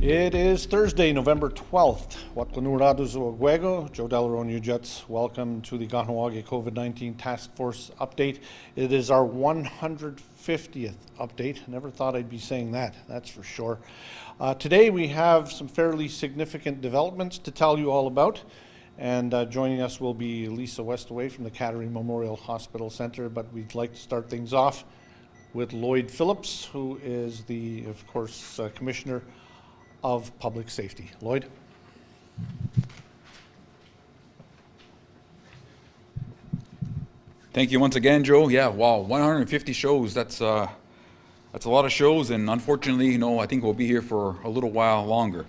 It is Thursday, November 12th. Joe Delaron Jets. Welcome to the Kahnawà COVID-19 Task Force update. It is our 150th update. Never thought I'd be saying that, that's for sure. Today we have some fairly significant developments to tell you all about. And joining us will be Lisa Westaway from the Kahnawà Memorial Hospital Center. But we'd like to start things off with Lloyd Phillips, who is the, of course, Commissioner of Public Safety. Lloyd. Thank you once again, Joe. Yeah, wow, 150 shows. That's a lot of shows, and unfortunately, I think we'll be here for a little while longer.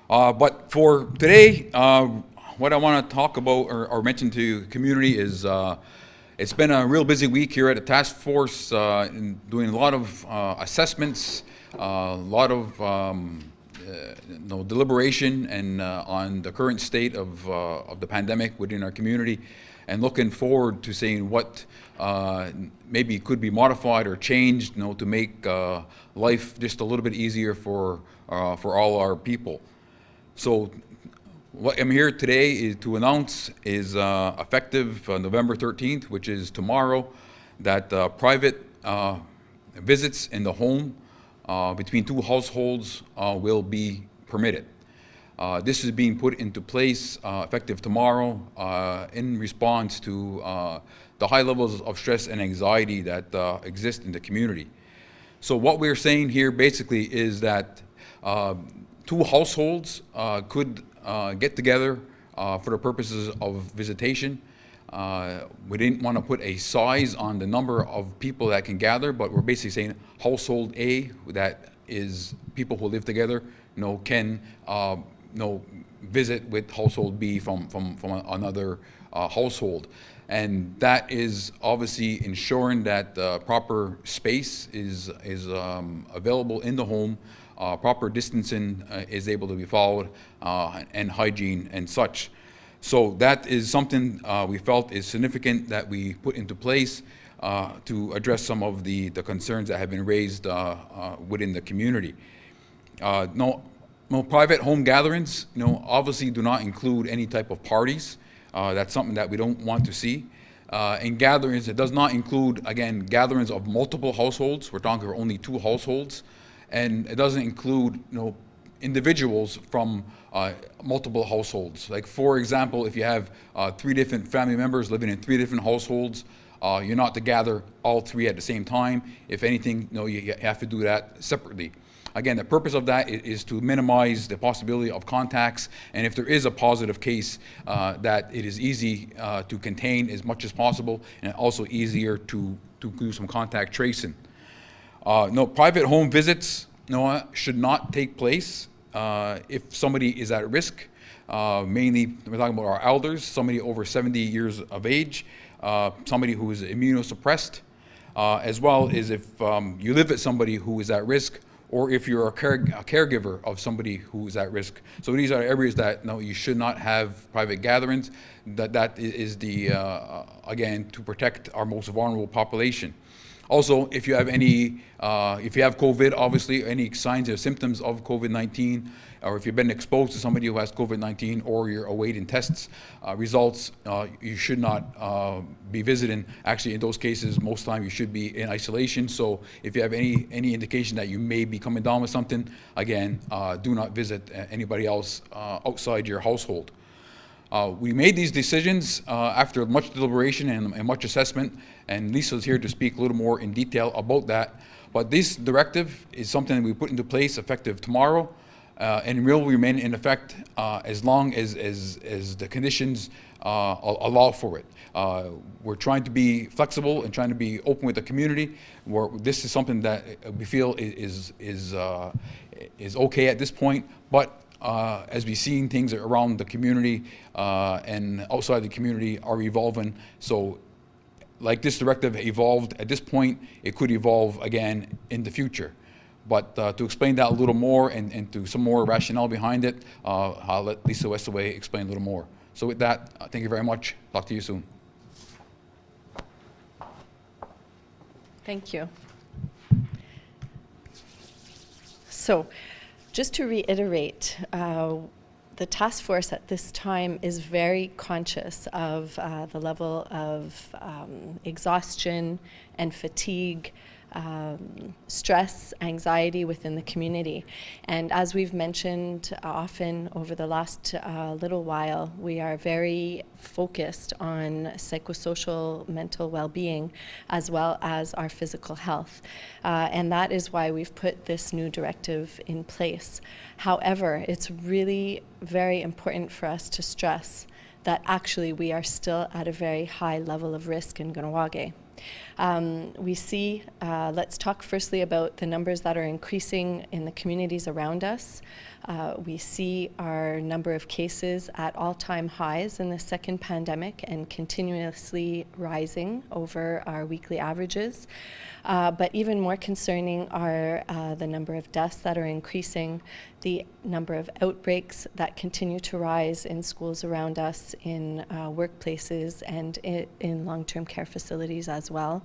But for today, what I want to talk about or mention to the community is it's been a real busy week here at the task force, in doing a lot of assessments, a lot of deliberation and on the current state of the pandemic within our community, and looking forward to seeing what maybe could be modified or changed, to make life just a little bit easier for all our people. So what I'm here today is to announce is effective November 13th, which is tomorrow, that private visits in the home between two households will be permitted. This is being put into place effective tomorrow in response to the high levels of stress and anxiety that exist in the community. So what we're saying here basically is that two households could get together for the purposes of visitation. We didn't want to put a size on the number of people that can gather, but we're basically saying household A, that is people who live together, can visit with household B from another household. And that is obviously ensuring that proper space is available in the home, proper distancing is able to be followed, and hygiene and such. So that is something we felt is significant that we put into place to address some of the concerns that have been raised within the community. No private home gatherings, obviously do not include any type of parties. That's something that we don't want to see. And gatherings, it does not include, again, gatherings of multiple households. We're talking about only two households. And it doesn't include, individuals from multiple households. Like, for example, if you have 3 different family members living in 3 different households, you're not to gather all 3 at the same time. If anything, you have to do that separately. Again, the purpose of that is to minimize the possibility of contacts, and if there is a positive case, that it is easy to contain as much as possible, and also easier to do some contact tracing. No private home visits should not take place if somebody is at risk. Mainly, we're talking about our elders, somebody over 70 years of age, somebody who is immunosuppressed, as well as if you live with somebody who is at risk, or if you're a caregiver of somebody who is at risk. So these are areas that you should not have private gatherings. That is the again, to protect our most vulnerable population. Also, if you have if you have COVID, obviously, any signs or symptoms of COVID-19, or if you've been exposed to somebody who has COVID-19, or you're awaiting tests results, you should not be visiting. Actually, in those cases, most of the time you should be in isolation. So if you have any indication that you may be coming down with something, again, do not visit anybody else outside your household. We made these decisions after much deliberation and much assessment, and Lisa's here to speak a little more in detail about that. But this directive is something that we put into place effective tomorrow, and will remain in effect as long as the conditions allow for it. We're trying to be flexible and trying to be open with the community. This is something that we feel is okay at this point, but as we've seen, things around the community and outside the community are evolving. So like this directive evolved at this point, it could evolve again in the future. But to explain that a little more and to some more rationale behind it, I'll let Lisa Westaway explain a little more. So with that, thank you very much. Talk to you soon. Thank you. So Just to reiterate, the task force at this time is very conscious of the level of exhaustion and fatigue, stress, anxiety within the community. And as we've mentioned often over the last little while, we are very focused on psychosocial mental well-being as well as our physical health. And that is why we've put this new directive in place. However, it's really very important for us to stress that actually we are still at a very high level of risk in Kahnawake. We see, let's talk firstly about the numbers that are increasing in the communities around us. We see our number of cases at all-time highs in the second pandemic and continuously rising over our weekly averages. But even more concerning are the number of deaths that are increasing, the number of outbreaks that continue to rise in schools around us, in workplaces, and in long-term care facilities as well.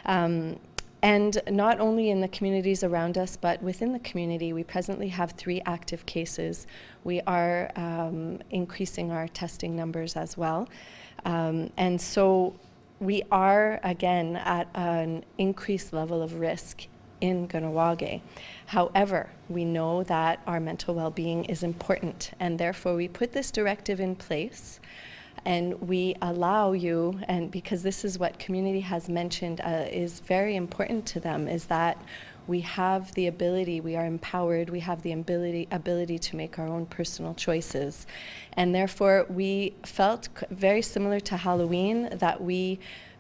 And not only in the communities around us, but within the community, we presently have 3 active cases. We are increasing our testing numbers as well. And so we are, again, at an increased level of risk in Kahnawake. However, we know that our mental well-being is important, and therefore we put this directive in place. And we allow you, and because this is what community has mentioned is very important to them, is that we have the ability, we are empowered, we have the ability to make our own personal choices. And therefore we felt very similar to Halloween that we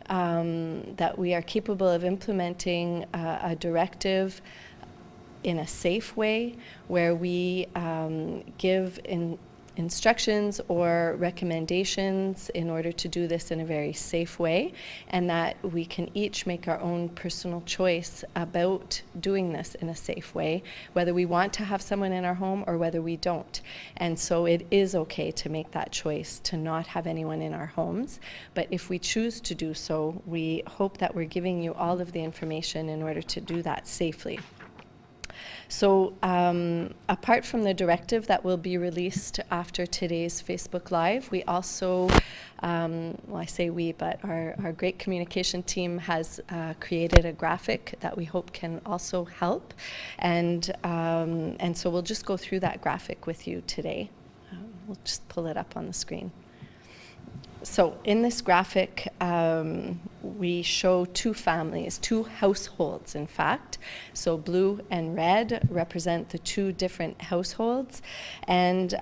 are capable of implementing a directive in a safe way where we give instructions or recommendations in order to do this in a very safe way, and that we can each make our own personal choice about doing this in a safe way, whether we want to have someone in our home or whether we don't. And so it is okay to make that choice to not have anyone in our homes, but if we choose to do so, we hope that we're giving you all of the information in order to do that safely. So apart from the directive that will be released after today's Facebook Live, we also, well, I say we, but our great communication team has created a graphic that we hope can also help. And so we'll just go through that graphic with you today. We'll just pull it up on the screen. So in this graphic, we show 2 families, 2 households, in fact. So blue and red represent the 2 different households. And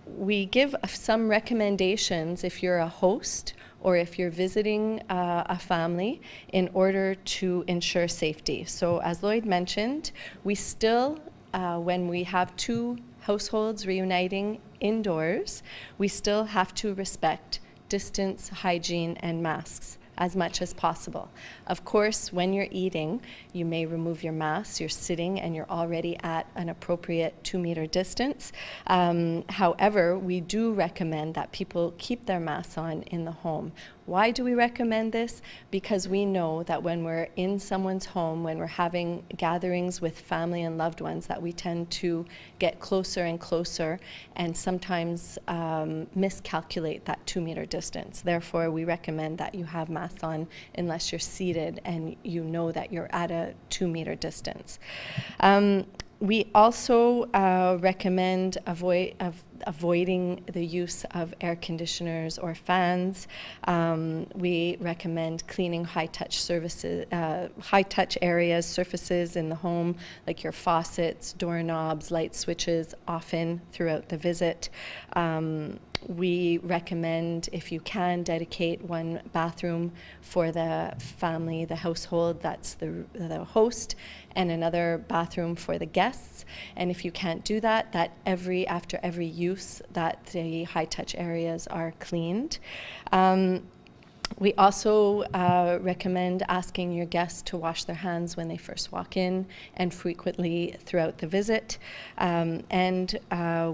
we give some recommendations if you're a host or if you're visiting a family in order to ensure safety. So as Lloyd mentioned, we still, when we have 2 households reuniting indoors, we still have to respect distance, hygiene, and masks as much as possible. Of course, when you're eating, you may remove your mask, you're sitting and you're already at an appropriate 2-meter distance. However, we do recommend that people keep their masks on in the home. Why do we recommend this? Because we know that when we're in someone's home, when we're having gatherings with family and loved ones, that we tend to get closer and closer and sometimes miscalculate that 2-meter distance. Therefore, we recommend that you have masks on unless you're seated and you know that you're at a 2-meter distance. We also recommend avoiding the use of air conditioners or fans. We recommend cleaning high-touch services, high-touch areas, surfaces in the home, like your faucets, doorknobs, light switches, often throughout the visit. We recommend, if you can, dedicate 1 bathroom for the family, the household, that's the host, and another bathroom for the guests. And if you can't do that, after every use, that the high-touch areas are cleaned. We also recommend asking your guests to wash their hands when they first walk in and frequently throughout the visit. And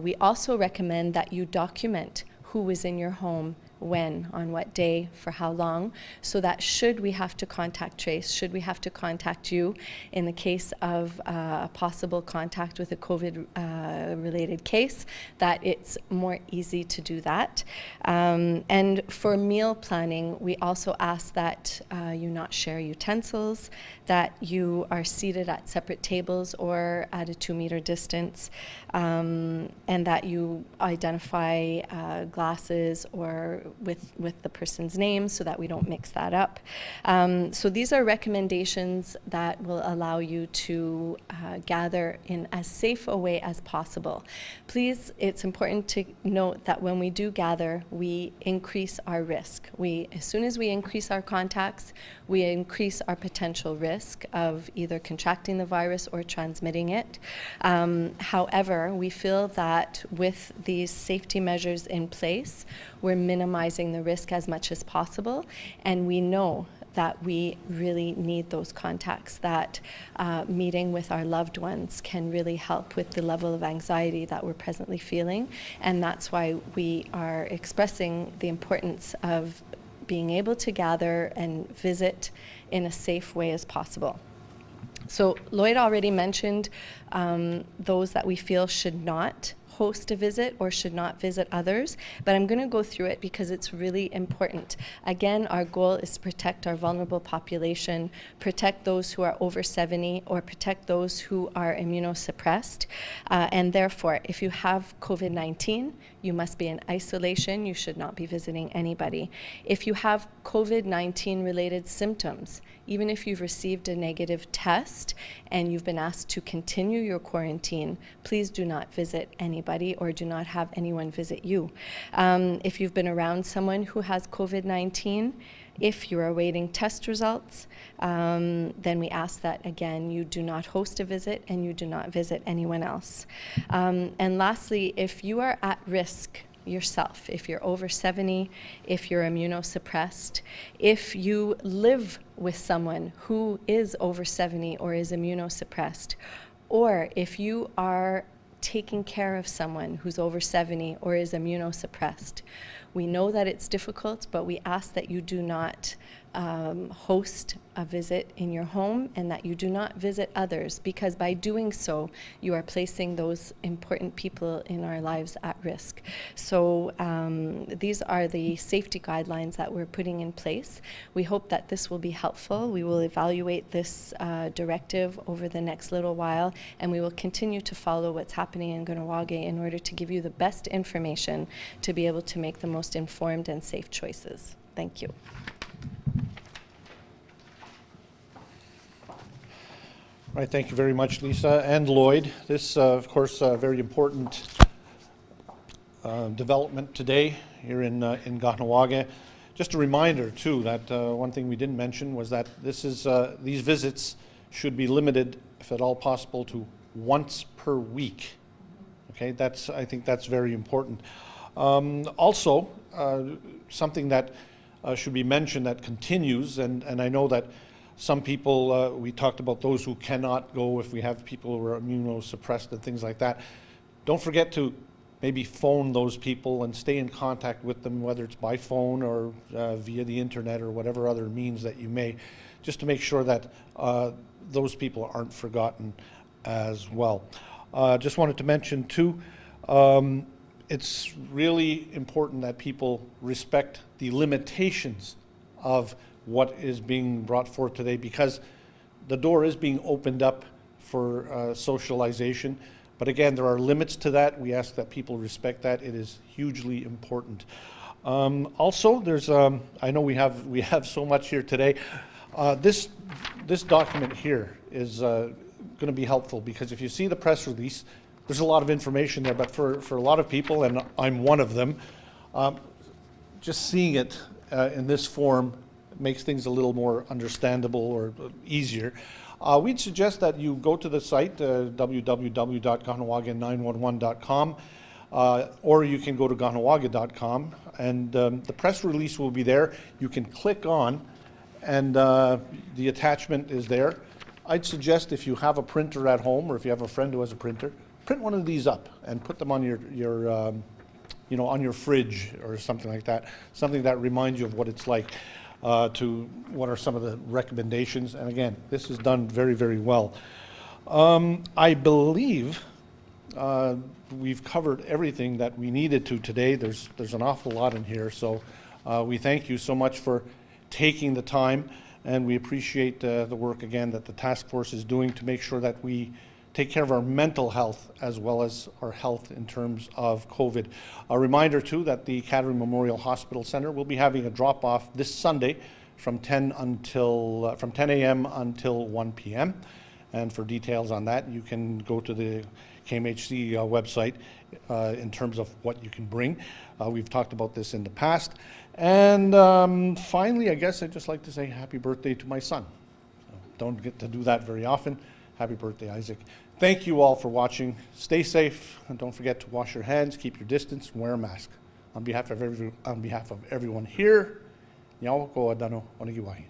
we also recommend that you document who is in your home when, on what day, for how long, so that should we have to contact trace, should we have to contact you in the case of a possible contact with a COVID-related case, that it's more easy to do that. And for meal planning, we also ask that you not share utensils, that you are seated at separate tables or at a 2-meter distance, and that you identify glasses or with the person's name so that we don't mix that up. So these are recommendations that will allow you to gather in as safe a way as possible. Please, it's important to note that when we do gather, we increase our risk. As soon as we increase our contacts, we increase our potential risk of either contracting the virus or transmitting it. However, we feel that with these safety measures in place, we're minimizing the risk as much as possible, and we know that we really need those contacts, that meeting with our loved ones can really help with the level of anxiety that we're presently feeling, and that's why we are expressing the importance of being able to gather and visit in a safe way as possible. So Lloyd already mentioned those that we feel should not host a visit or should not visit others, but I'm going to go through it because it's really important. Again, our goal is to protect our vulnerable population, protect those who are over 70, or protect those who are immunosuppressed. And therefore, if you have COVID-19, you must be in isolation. You should not be visiting anybody. If you have COVID-19 related symptoms, even if you've received a negative test and you've been asked to continue your quarantine, please do not visit anybody or do not have anyone visit you. If you've been around someone who has COVID-19, if you're awaiting test results, then we ask that, again, you do not host a visit and you do not visit anyone else. And lastly, if you are at risk yourself, if you're over 70, if you're immunosuppressed, if you live with someone who is over 70 or is immunosuppressed, or if you are taking care of someone who's over 70 or is immunosuppressed, we know that it's difficult, but we ask that you do not host a visit in your home and that you do not visit others, because by doing so, you are placing those important people in our lives at risk. So these are the safety guidelines that we're putting in place. We hope that this will be helpful. We will evaluate this directive over the next little while, and we will continue to follow what's happening in Kahnawà in order to give you the best information to be able to make the most informed and safe choices. Thank you. All right, thank you very much, Lisa and Lloyd. This, of course, very important development today here in Kahnawà. Just a reminder, too, that one thing we didn't mention was that this is these visits should be limited, if at all possible, to once per week. Okay, I think that's very important. Also, something that should be mentioned that continues, and I know that some people, we talked about those who cannot go if we have people who are immunosuppressed and things like that. Don't forget to maybe phone those people and stay in contact with them, whether it's by phone or via the internet or whatever other means that you may, just to make sure that those people aren't forgotten as well. Just wanted to mention too, it's really important that people respect the limitations of what is being brought forth today, because the door is being opened up for socialization. But again, there are limits to that. We ask that people respect that. It is hugely important. Also, there's I know we have so much here today. This document here is going to be helpful, because if you see the press release, there's a lot of information there. But for a lot of people, and I'm one of them, just seeing it in this form makes things a little more understandable or easier. We'd suggest that you go to the site, www.kahnawaga911.com, or you can go to kahnawaga.com, and the press release will be there. You can click on, and the attachment is there. I'd suggest, if you have a printer at home, or if you have a friend who has a printer, print one of these up and put them on your on your fridge or something like that, something that reminds you of what it's like. To what are some of the recommendations, and again, this is done very, very well. I believe we've covered everything that we needed to today. There's an awful lot in here, so we thank you so much for taking the time, and we appreciate the work again that the task force is doing to make sure that we take care of our mental health as well as our health in terms of COVID. A reminder too that the Kahnawà Memorial Hospital Center will be having a drop-off this Sunday from 10 a.m. until 1 p.m. And for details on that, you can go to the KMHC website in terms of what you can bring. We've talked about this in the past. And finally, I guess I'd just like to say happy birthday to my son. Don't get to do that very often. Happy birthday, Isaac. Thank you all for watching. Stay safe, and don't forget to wash your hands, keep your distance, and wear a mask. On behalf of everyone here, Nyawako Adano Onigiwahi.